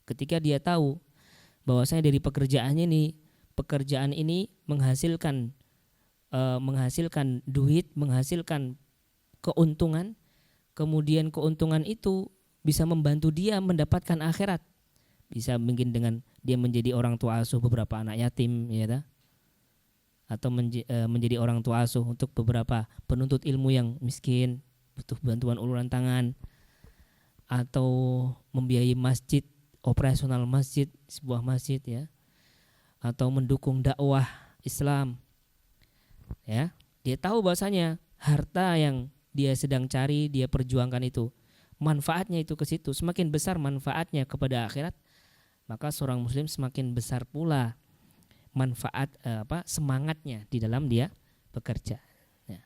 Ketika dia tahu bahwasanya dari pekerjaan ini menghasilkan duit, menghasilkan keuntungan, kemudian keuntungan itu bisa membantu dia mendapatkan akhirat. Bisa mungkin dengan dia menjadi orang tua asuh beberapa anak yatim, ya, atau menjadi orang tua asuh untuk beberapa penuntut ilmu yang miskin, butuh bantuan uluran tangan, atau membiayai masjid, operasional masjid, sebuah masjid, ya, atau mendukung dakwah Islam, ya. Dia tahu bahwasanya harta yang dia sedang cari, dia perjuangkan itu, manfaatnya itu ke situ, semakin besar manfaatnya kepada akhirat, maka seorang muslim semakin besar pula manfaat semangatnya di dalam dia bekerja. Ya.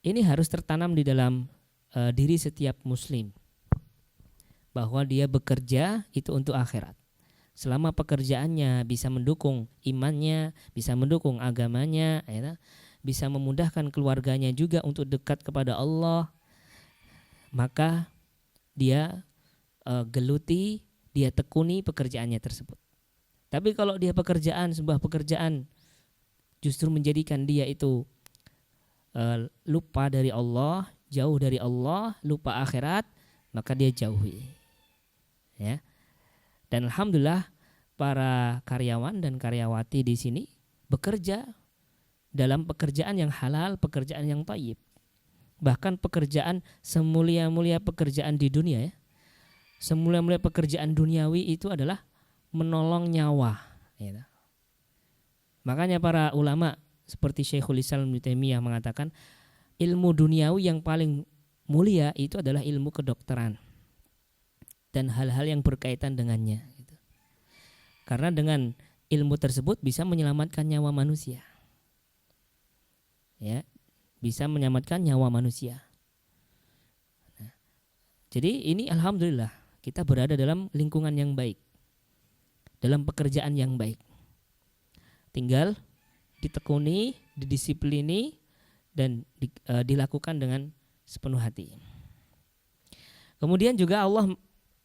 Ini harus tertanam di dalam diri setiap muslim, bahwa dia bekerja itu untuk akhirat. Selama pekerjaannya bisa mendukung imannya, bisa mendukung agamanya, ya, bisa memudahkan keluarganya juga untuk dekat kepada Allah, maka dia geluti, dia tekuni pekerjaannya tersebut. Tapi kalau dia sebuah pekerjaan justru menjadikan dia itu lupa dari Allah, jauh dari Allah, lupa akhirat, maka dia jauhi. Ya. Dan alhamdulillah para karyawan dan karyawati di sini bekerja dalam pekerjaan yang halal, pekerjaan yang thayyib. Bahkan pekerjaan semulia-mulia pekerjaan di dunia, ya. Semulia-mulia pekerjaan duniawi itu adalah menolong nyawa, ya. Makanya para ulama seperti Syekhul Islam Ibnu Taimiyah mengatakan ilmu duniawi yang paling mulia itu adalah ilmu kedokteran dan hal-hal yang berkaitan dengannya, gitu. Karena dengan ilmu tersebut bisa menyelamatkan nyawa manusia, ya, bisa menyelamatkan nyawa manusia. Nah, jadi ini alhamdulillah kita berada dalam lingkungan yang baik, dalam pekerjaan yang baik. Tinggal ditekuni, didisiplini, dan dilakukan dengan sepenuh hati. Kemudian juga Allah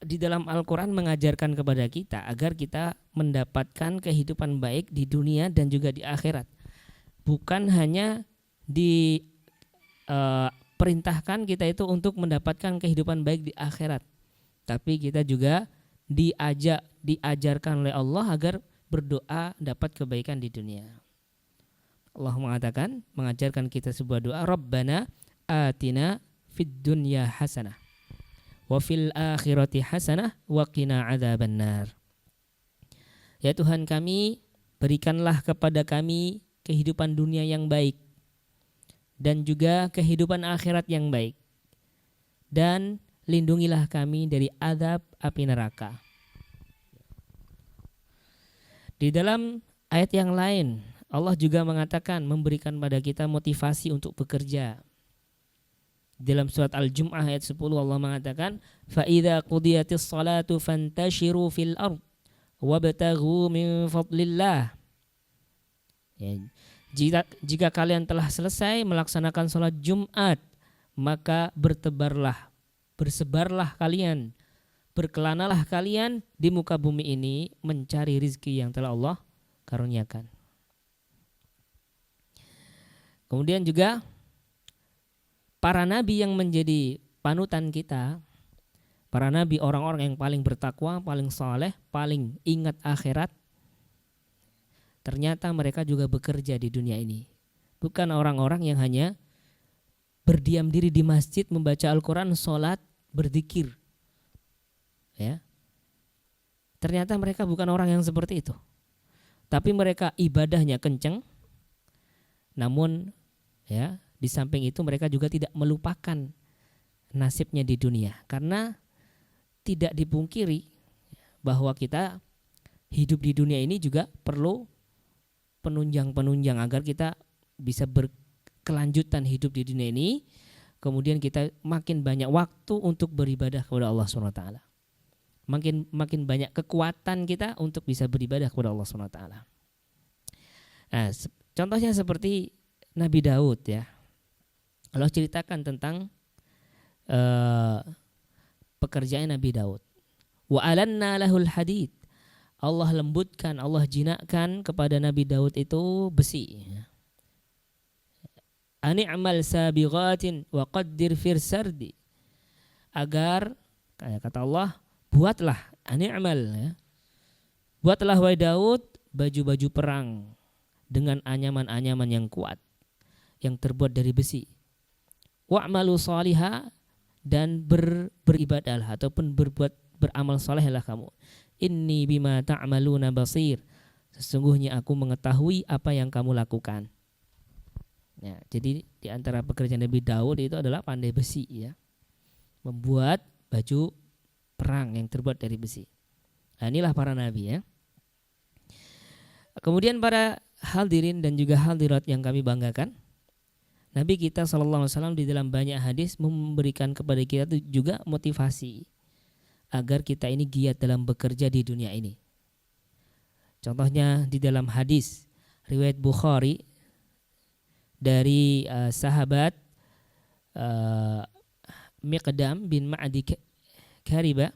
di dalam Al-Quran mengajarkan kepada kita agar kita mendapatkan kehidupan baik di dunia dan juga di akhirat. Bukan hanya perintahkan kita itu untuk mendapatkan kehidupan baik di akhirat, tapi kita juga diajarkan oleh Allah agar berdoa dapat kebaikan di dunia. Allah mengajarkan kita sebuah doa, Rabbana atina fid dunya hasanah wa fil akhirati hasanah wa qina adzabannar. Ya Tuhan kami, berikanlah kepada kami kehidupan dunia yang baik dan juga kehidupan akhirat yang baik, dan lindungilah kami dari azab api neraka. Di dalam ayat yang lain Allah juga mengatakan, memberikan pada kita motivasi untuk bekerja. Dalam surat Al-Jum'ah ayat 10 Allah mengatakan, فَإِذَا قُضِيَتِ الصَّلَاةُ فَانْتَشِرُوا فِي الْأَرْضِ وَابْتَغُوا مِنْ فَضْلِ اللَّهِ. Jika kalian telah selesai melaksanakan sholat Jumat, maka bersebarlah kalian, berkelanalah kalian di muka bumi ini mencari rizki yang telah Allah karuniakan. Kemudian juga para nabi yang menjadi panutan kita, para nabi orang-orang yang paling bertakwa, paling saleh, paling ingat akhirat, ternyata mereka juga bekerja di dunia ini. Bukan orang-orang yang hanya berdiam diri di masjid, membaca Al-Quran, sholat, berzikir, ya. Ternyata mereka bukan orang yang seperti itu. Tapi mereka ibadahnya kenceng, namun ya di samping itu mereka juga tidak melupakan nasibnya di dunia. Karena tidak dipungkiri bahwa kita hidup di dunia ini juga perlu penunjang-penunjang agar kita bisa berkelanjutan hidup di dunia ini. Kemudian kita makin banyak waktu untuk beribadah kepada Allah SWT. Makin banyak kekuatan kita untuk bisa beribadah kepada Allah SWT. Nah, contohnya seperti Nabi Daud, ya. Allah ceritakan tentang pekerjaan Nabi Daud. Wa alanna lahul hadid. Allah lembutkan, Allah jinakkan kepada Nabi Daud itu besi. Ani'mal sabighatin wa qaddir fir sardi. Agar kata Allah, buatlah ani'mal ya. Buatlah wahai Daud baju-baju perang dengan anyaman-anyaman yang kuat yang terbuat dari besi. Wa'malu salihah, dan beribadahlah ataupun beramal salehlah kamu. Inni bima ta'maluna basir. Sesungguhnya aku mengetahui apa yang kamu lakukan. Ya, jadi di antara pekerjaan Nabi Daud itu adalah pandai besi ya. Membuat baju perang yang terbuat dari besi. Nah, inilah para nabi ya. Kemudian para hadirin dan juga hadirat yang kami banggakan, Nabi kita SAW di dalam banyak hadis memberikan kepada kita juga motivasi agar kita ini giat dalam bekerja di dunia ini. Contohnya di dalam hadis riwayat Bukhari dari sahabat Miqdam bin Ma'di Kariba,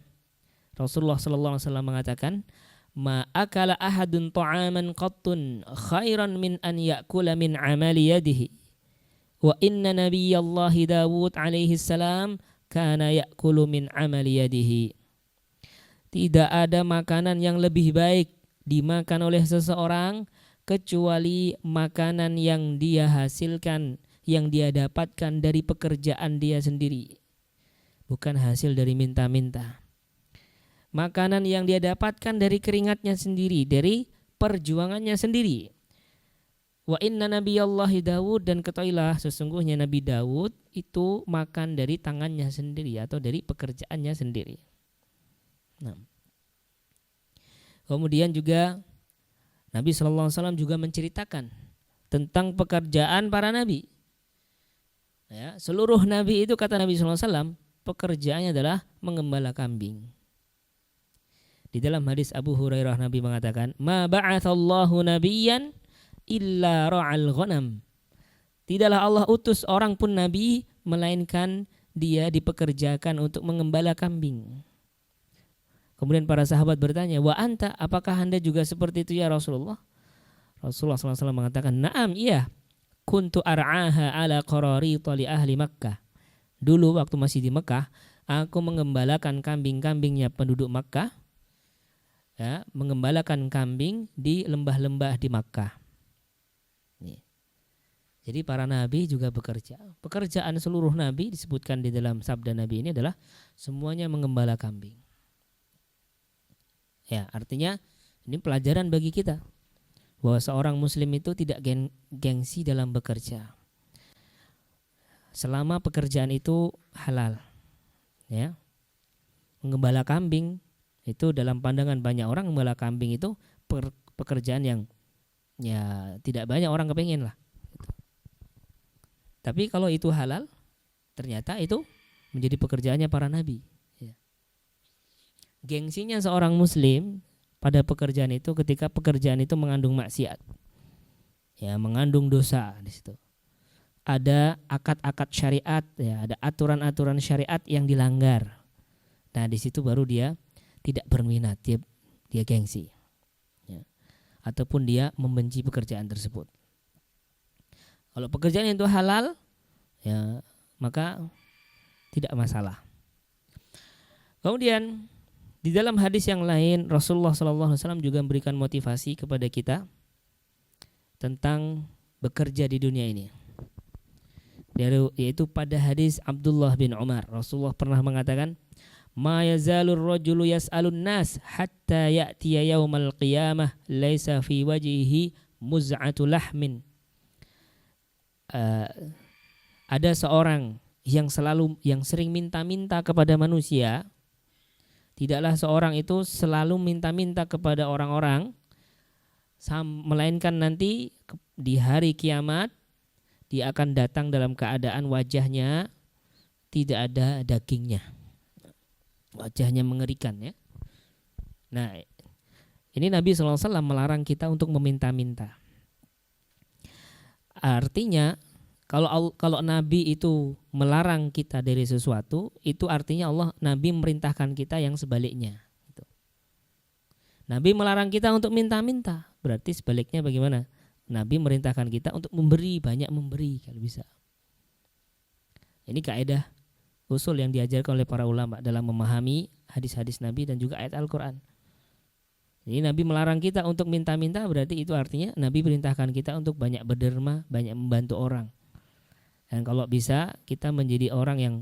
Rasulullah SAW mengatakan, ma akala ahadun ta'aman qattun khairan min an ya'kula min amali yadihi. Wa inna nabiyallahi Dawud alaihi salam kana ya'kulu min amali yadihi. Tidak ada makanan yang lebih baik dimakan oleh seseorang kecuali makanan yang dia hasilkan, yang dia dapatkan dari pekerjaan dia sendiri, bukan hasil dari minta-minta. Makanan yang dia dapatkan dari keringatnya sendiri, dari perjuangannya sendiri. Wa inna nabiyallahi Dawud, dan ketahuilah sesungguhnya Nabi Daud itu makan dari tangannya sendiri atau dari pekerjaannya sendiri. Nah. Kemudian juga Nabi SAW juga menceritakan tentang pekerjaan para nabi. Ya, seluruh nabi itu kata Nabi SAW pekerjaannya adalah mengembala kambing. Di dalam hadis Abu Hurairah Nabi mengatakan, ma ba'athallahu nabiyyan illa ra'al ghanam. Tidaklah Allah utus orang pun nabi melainkan dia dipekerjakan untuk mengembala kambing. Kemudian para sahabat bertanya, wa anta, apakah anda juga seperti itu ya Rasulullah? Rasulullah SAW mengatakan, na'am, iya. Kuntu ar'aha ala qararita li ahli Makkah. Dulu waktu masih di Mekah, aku mengembalakan kambing-kambingnya penduduk Makkah. Ya, mengembalakan kambing di lembah-lembah di Makkah. Jadi para nabi juga bekerja. Pekerjaan seluruh nabi disebutkan di dalam sabda Nabi ini adalah semuanya mengembala kambing. Ya, artinya ini pelajaran bagi kita bahwa seorang muslim itu tidak gengsi dalam bekerja. Selama pekerjaan itu halal. Ya. Mengembala kambing itu dalam pandangan banyak orang, mengembala kambing itu pekerjaan yang ya tidak banyak orang kepingin lah. Tapi kalau itu halal, ternyata itu menjadi pekerjaannya para nabi. Ya. Gengsinya seorang muslim pada pekerjaan itu ketika pekerjaan itu mengandung maksiat, ya, mengandung dosa di situ. Ada akad-akad syariat, ya, ada aturan-aturan syariat yang dilanggar. Nah di situ baru dia tidak berminat, dia gengsi, ya. Ataupun dia membenci pekerjaan tersebut. Kalau pekerjaan itu halal, ya maka tidak masalah. Kemudian di dalam hadis yang lain Rasulullah SAW juga memberikan motivasi kepada kita tentang bekerja di dunia ini. Yaitu pada hadis Abdullah bin Umar, Rasulullah pernah mengatakan, ma yazalur rajulu yas'alun nas hatta ya'tiya yaumal qiyamah laisa fi wajhihi muz'atu lahmin. Ada seorang yang sering minta-minta kepada manusia. Tidaklah seorang itu selalu minta-minta kepada orang-orang, melainkan nanti di hari kiamat dia akan datang dalam keadaan wajahnya tidak ada dagingnya, wajahnya mengerikan, ya. Nah, ini Nabi SAW melarang kita untuk meminta-minta. Artinya kalau Nabi itu melarang kita dari sesuatu, itu artinya Nabi memerintahkan kita yang sebaliknya. Nabi melarang kita untuk minta-minta. Berarti sebaliknya bagaimana? Nabi merintahkan kita untuk memberi, banyak memberi kalau bisa. Ini kaidah usul yang diajarkan oleh para ulama dalam memahami hadis-hadis Nabi dan juga ayat Al-Quran. Jadi Nabi melarang kita untuk minta-minta, berarti itu artinya Nabi perintahkan kita untuk banyak berderma, banyak membantu orang. Dan kalau bisa kita menjadi orang yang,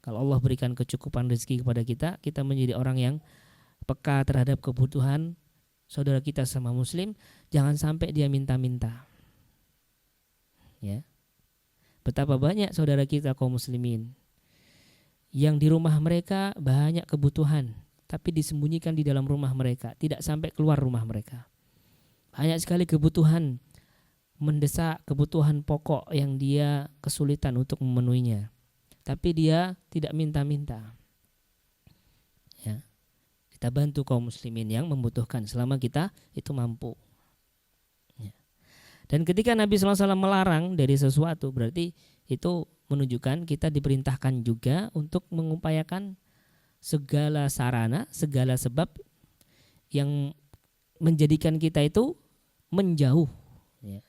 kalau Allah berikan kecukupan rezeki kepada kita, kita menjadi orang yang peka terhadap kebutuhan saudara kita sama muslim. Jangan sampai dia minta-minta. Ya. Betapa banyak saudara kita kaum muslimin yang di rumah mereka banyak kebutuhan, tapi disembunyikan di dalam rumah mereka, tidak sampai keluar rumah mereka. Banyak sekali kebutuhan mendesak, kebutuhan pokok yang dia kesulitan untuk memenuhinya, tapi dia tidak minta-minta. Ya. Kita bantu kaum muslimin yang membutuhkan selama kita itu mampu. Ya. Dan ketika Nabi SAW melarang dari sesuatu, berarti itu menunjukkan kita diperintahkan juga untuk mengupayakan segala sarana, segala sebab yang menjadikan kita itu menjauh, ya.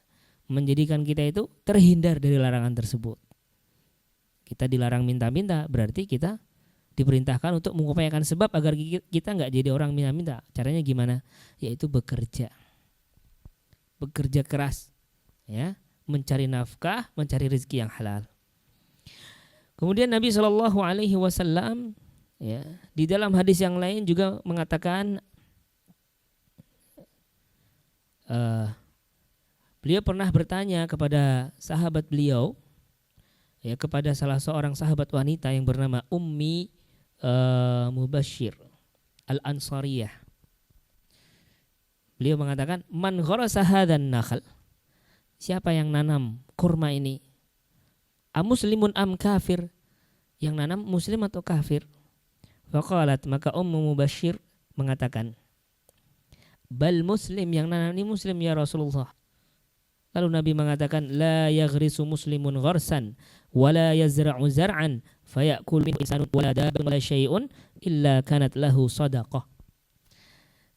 Menjadikan kita itu terhindar dari larangan tersebut. Kita dilarang minta-minta, berarti kita diperintahkan untuk mengupayakan sebab agar kita nggak jadi orang minta-minta. Caranya gimana? Yaitu bekerja keras, ya, mencari nafkah, mencari rezeki yang halal. Kemudian Nabi Shallallahu Alaihi Wasallam, ya, di dalam hadis yang lain juga mengatakan, beliau pernah bertanya kepada sahabat beliau, ya, kepada salah seorang sahabat wanita yang bernama Ummi Mubashir Al-Ansariyah. Beliau mengatakan, man gharasa hadan nakhl, siapa yang nanam kurma ini? Amuslimun am kafir, yang nanam muslim atau kafir? Faqalat, maka Ummu Mubashir mengatakan, bal muslim, yang nanam ini muslim ya Rasulullah. Lalu Nabi mengatakan, la yaghrisu muslimun gharsan wala yazra'u zar'an fayakul minhu insanun wala dabun wala syai'un illa kanat lahu sadaqah.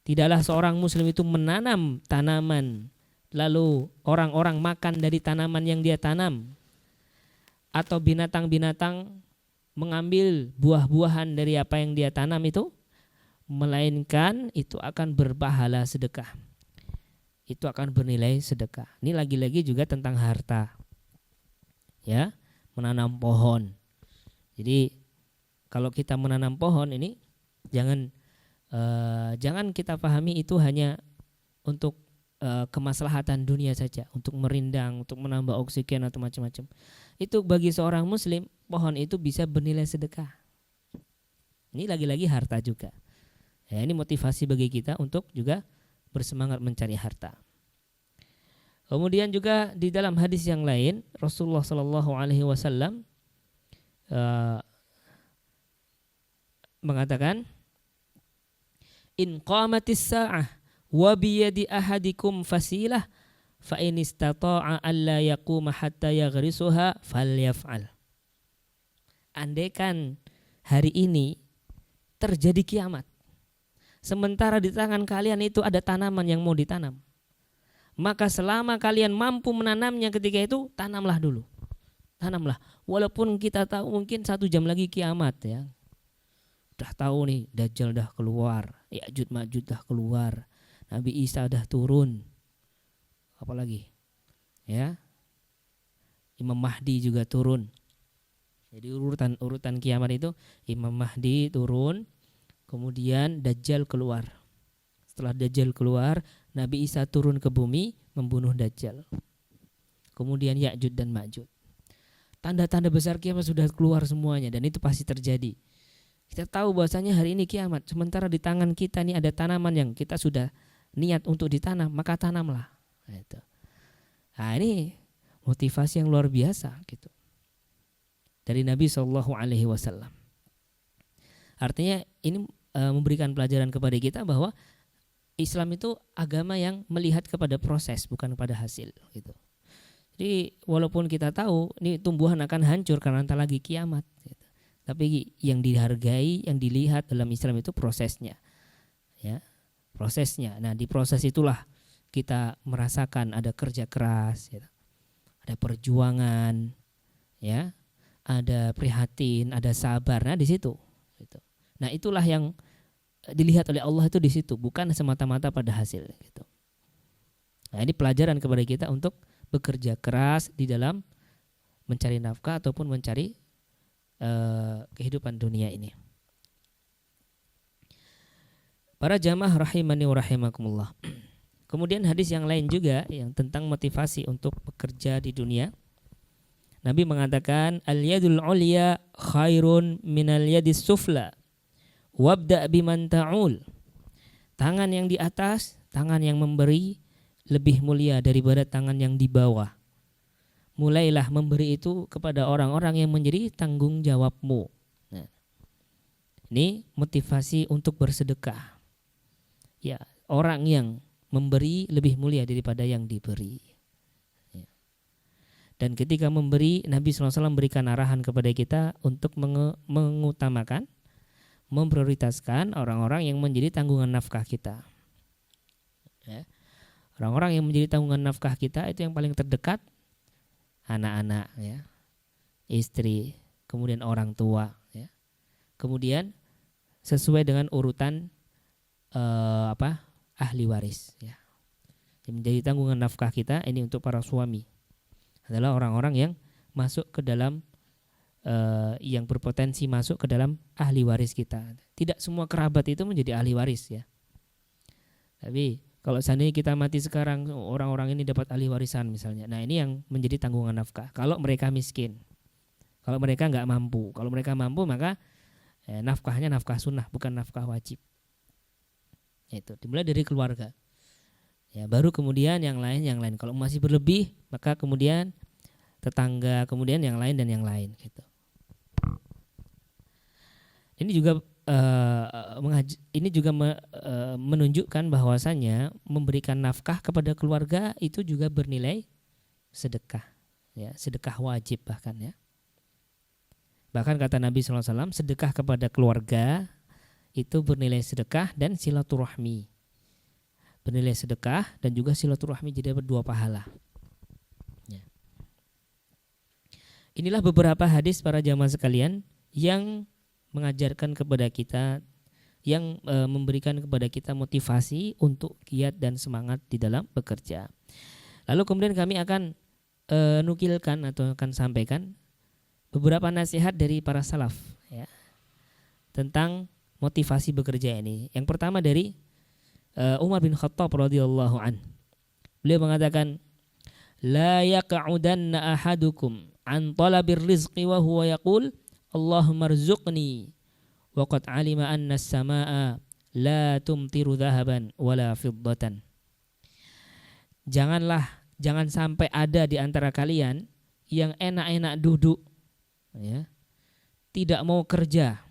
Tidaklah seorang muslim itu menanam tanaman lalu orang-orang makan dari tanaman yang dia tanam, atau binatang-binatang mengambil buah-buahan dari apa yang dia tanam itu, melainkan itu akan berpahala sedekah, itu akan bernilai sedekah. Ini lagi-lagi juga tentang harta, ya, menanam pohon. Jadi kalau kita menanam pohon ini jangan kita pahami itu hanya untuk kemaslahatan dunia saja, untuk merindang, untuk menambah oksigen atau macam-macam. Itu bagi seorang muslim, pohon itu bisa bernilai sedekah. Ini lagi-lagi harta juga. Ya, ini motivasi bagi kita untuk juga bersemangat mencari harta. Kemudian juga di dalam hadis yang lain, Rasulullah Shallallahu Alaihi Wasallam mengatakan, in qamatis sa'ah wa biyadi ahadikum fasilah fa in istata'a alla yaquma hatta yaghrisuha falyaf'al. Andaikan hari ini terjadi kiamat, sementara di tangan kalian itu ada tanaman yang mau ditanam, maka selama kalian mampu menanamnya ketika itu, tanamlah dulu. Tanamlah. Walaupun kita tahu mungkin 1 jam lagi kiamat, ya. Udah tahu nih, Dajjal dah keluar, Ya'juj Ma'juj dah keluar, Nabi Isa dah turun. Apalagi? Ya. Imam Mahdi juga turun. Jadi urutan kiamat itu Imam Mahdi turun, kemudian Dajjal keluar. Setelah Dajjal keluar, Nabi Isa turun ke bumi membunuh Dajjal. Kemudian Ya'juj dan Ma'juj. Tanda-tanda besar kiamat sudah keluar semuanya, dan itu pasti terjadi. Kita tahu bahwasanya hari ini kiamat, sementara di tangan kita ini ada tanaman yang kita sudah niat untuk ditanam, maka tanamlah. Nah, ini motivasi yang luar biasa gitu dari Nabi Shallallahu Alaihi Wasallam. Artinya ini memberikan pelajaran kepada kita bahwa Islam itu agama yang melihat kepada proses, bukan pada hasil gitu. Jadi walaupun kita tahu ini tumbuhan akan hancur karena nanti lagi kiamat gitu. Tapi yang dihargai, yang dilihat dalam Islam itu prosesnya, ya, prosesnya. Nah, di proses itulah kita merasakan ada kerja keras, ya, ada perjuangan, ya, ada prihatin, ada sabar. Nah, di situ. Gitu. Nah, itulah yang dilihat oleh Allah itu di situ, bukan semata-mata pada hasil. Gitu. Nah, ini pelajaran kepada kita untuk bekerja keras di dalam mencari nafkah ataupun mencari kehidupan dunia ini. Para jamaah rahimani wa rahimakumullah. Kemudian hadis yang lain juga yang tentang motivasi untuk bekerja di dunia. Nabi mengatakan al-yadul ulya khairun minal yadis sufla. Wabda biman ta'ul. Tangan yang di atas, tangan yang memberi lebih mulia daripada tangan yang di bawah. Mulailah memberi itu kepada orang-orang yang menjadi tanggung jawabmu. Nah, ini motivasi untuk bersedekah. Ya, orang yang memberi lebih mulia daripada yang diberi. Ya. Dan ketika memberi, Nabi SAW berikan arahan kepada kita untuk mengutamakan, memprioritaskan orang-orang yang menjadi tanggungan nafkah kita. Ya. Orang-orang yang menjadi tanggungan nafkah kita itu yang paling terdekat, anak-anak, ya, istri, kemudian orang tua, ya. Kemudian sesuai dengan urutan ahli waris, ya. Yang menjadi tanggungan nafkah kita ini untuk para suami adalah orang-orang yang masuk ke dalam yang berpotensi masuk ke dalam ahli waris kita. Tidak semua kerabat itu menjadi ahli waris, ya. Tapi kalau seandainya kita mati sekarang, orang-orang ini dapat ahli warisan misalnya. Nah, ini yang menjadi tanggungan nafkah. Kalau mereka miskin, kalau mereka nggak mampu, kalau mereka mampu maka nafkahnya nafkah sunnah, bukan nafkah wajib. Itu dimulai dari keluarga. Ya, baru kemudian yang lain. Kalau masih berlebih, maka kemudian tetangga, kemudian yang lain dan yang lain. Gitu. Ini juga menunjukkan bahwasanya memberikan nafkah kepada keluarga itu juga bernilai sedekah, ya, sedekah wajib bahkan, ya. Bahkan kata Nabi SAW, sedekah kepada keluarga itu bernilai sedekah dan silaturahmi, bernilai sedekah dan juga silaturahmi, jadi berdua pahala. Ya. Inilah beberapa hadis para jamaah sekalian yang mengajarkan kepada kita, yang memberikan kepada kita motivasi untuk giat dan semangat di dalam bekerja. Lalu kemudian kami akan nukilkan atau akan sampaikan beberapa nasihat dari para salaf, ya, tentang motivasi bekerja ini. Yang pertama dari Umar bin Khattab radhiyallahu an. Beliau mengatakan, la yaq'udanna ahadukum an talabir rizqi wa huwa yaqul Allahumma rzuqni wa qad alima anna as-samaa'a la tumtiru dhahaban wala fiddatan. Jangan sampai ada di antara kalian yang enak-enak duduk, ya, tidak mau kerja.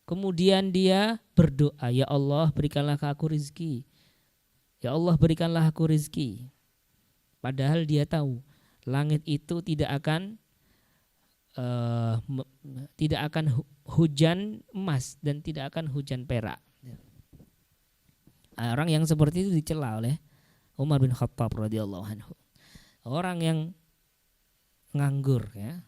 Kemudian dia berdoa, ya Allah berikanlah aku rezeki. Ya Allah berikanlah aku rezeki. Padahal dia tahu langit itu tidak akan hujan emas dan tidak akan hujan perak. Orang yang seperti itu dicela oleh Umar bin Khattab radhiyallahu anhu. Orang yang nganggur, ya,